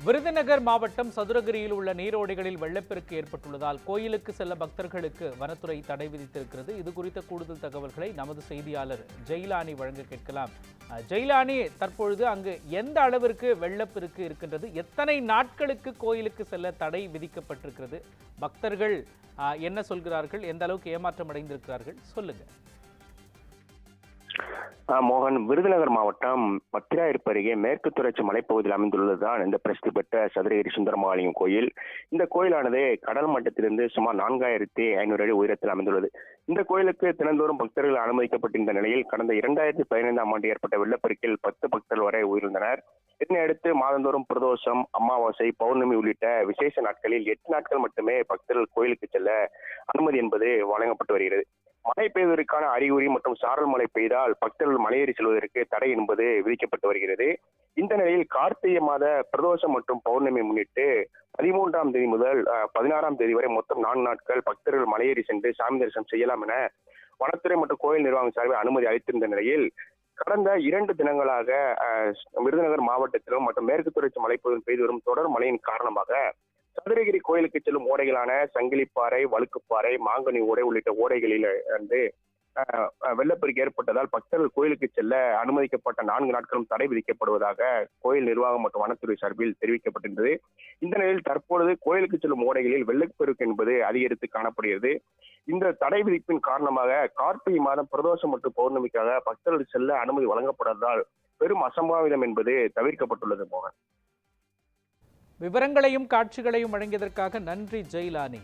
விருதுநகர் மாவட்டம் சதுரகிரியில் உள்ள நீரோடைகளில் வெள்ளப்பெருக்கு ஏற்பட்டுள்ளதால் கோயிலுக்கு செல்ல பக்தர்களுக்கு வனத்துறை தடை விதித்திருக்கிறது. இது குறித்த கூடுதல் தகவல்களை நமது செய்தியாளர் ஜெயிலானி வழங்க கேட்கலாம். ஜெயிலானி, தற்பொழுது அங்கு எந்த அளவிற்கு வெள்ளப்பெருக்கு இருக்கின்றது? எத்தனை நாட்களுக்கு கோயிலுக்கு செல்ல தடை விதிக்கப்பட்டிருக்கிறது? பக்தர்கள் என்ன சொல்கிறார்கள்? எந்த அளவுக்கு ஏமாற்றம் அடைந்திருக்கிறார்கள்? சொல்லுங்க. மோகன், விருதுநகர் மாவட்டம் பத்திராயிருப்பு அருகே மேற்கு தொடர்ச்சி மலைப்பகுதியில் அமைந்துள்ளதுதான் இந்த பிரசித்தி பெற்ற சதுரகிரி சுந்தரமாலியம் கோயில். இந்த கோயிலானது கடல் மட்டத்திலிருந்து சுமார் 4500 அடி உயரத்தில் அமைந்துள்ளது. இந்த கோயிலுக்கு தினந்தோறும் பக்தர்கள் அனுமதிக்கப்பட்டிருந்த நிலையில் கடந்த 2015ஆம் ஆண்டு ஏற்பட்ட வெள்ளப்பெருக்கில் 10 பக்தர்கள் வரை உயிரிழந்தனர். இதனையடுத்து மாதந்தோறும் பிரதோஷம், அமாவாசை, பௌர்ணமி உள்ளிட்ட விசேஷ நாட்களில் 8 நாட்கள் மட்டுமே பக்தர்கள் கோயிலுக்கு செல்ல அனுமதி என்பது வழங்கப்பட்டு வருகிறது. மழை பெய்வதற்கான அறிகுறி மற்றும் சாரல் மழை பெய்தால் பக்தர்கள் மலையேறி செல்வதற்கு தடை என்பது விதிக்கப்பட்டு வருகிறது. இந்த நிலையில் கார்த்திகை மாத பிரதோஷம் மற்றும் பௌர்ணமி முன்னிட்டு 13ஆம் தேதி முதல் 16ஆம் தேதி வரை மொத்தம் 4 நாட்கள் பக்தர்கள் மலையேறி சென்று சாமி தரிசனம் செய்யலாம் என வனத்துறை மற்றும் கோயில் நிர்வாகம் சார்பில் அனுமதி அளித்திருந்த நிலையில் கடந்த 2 தினங்களாக விருதுநகர் மாவட்டத்திலும் மற்றும் மேற்கு தொடர்ச்சி மலைப்பகுதியில் பெய்து வரும் தொடர் மழையின் காரணமாக சதுரகிரி கோயிலுக்கு செல்லும் ஓடைகளான சங்கிலிப்பாறை, வழுக்குப்பாறை, மாங்கனி ஓடை உள்ளிட்ட ஓடைகளில் வந்து வெள்ளப்பெருக்கு ஏற்பட்டதால் பக்தர்கள் கோயிலுக்கு செல்ல அனுமதிக்கப்பட்ட 4 நாட்களும் தடை விதிக்கப்படுவதாக கோயில் நிர்வாகம் மற்றும் வனத்துறை சார்பில் தெரிவிக்கப்பட்டிருந்தது. இந்த நிலையில் தற்பொழுது கோயிலுக்கு செல்லும் ஓடைகளில் வெள்ளப்பெருக்கு என்பது அதிகரித்து காணப்படுகிறது. இந்த தடை விதிப்பின் காரணமாக கார்த்திகை மாதம் பிரதோஷம் மற்றும் பௌர்ணமிக்காக பக்தர்கள் செல்ல அனுமதி வழங்கப்படாததால் பெரும் அசம்பாவிதம் என்பது தவிர்க்கப்பட்டுள்ளது. மோகன், விவரங்களையும் காட்சிகளையும் வழங்கியதற்காக நன்றி ஜெயிலானி.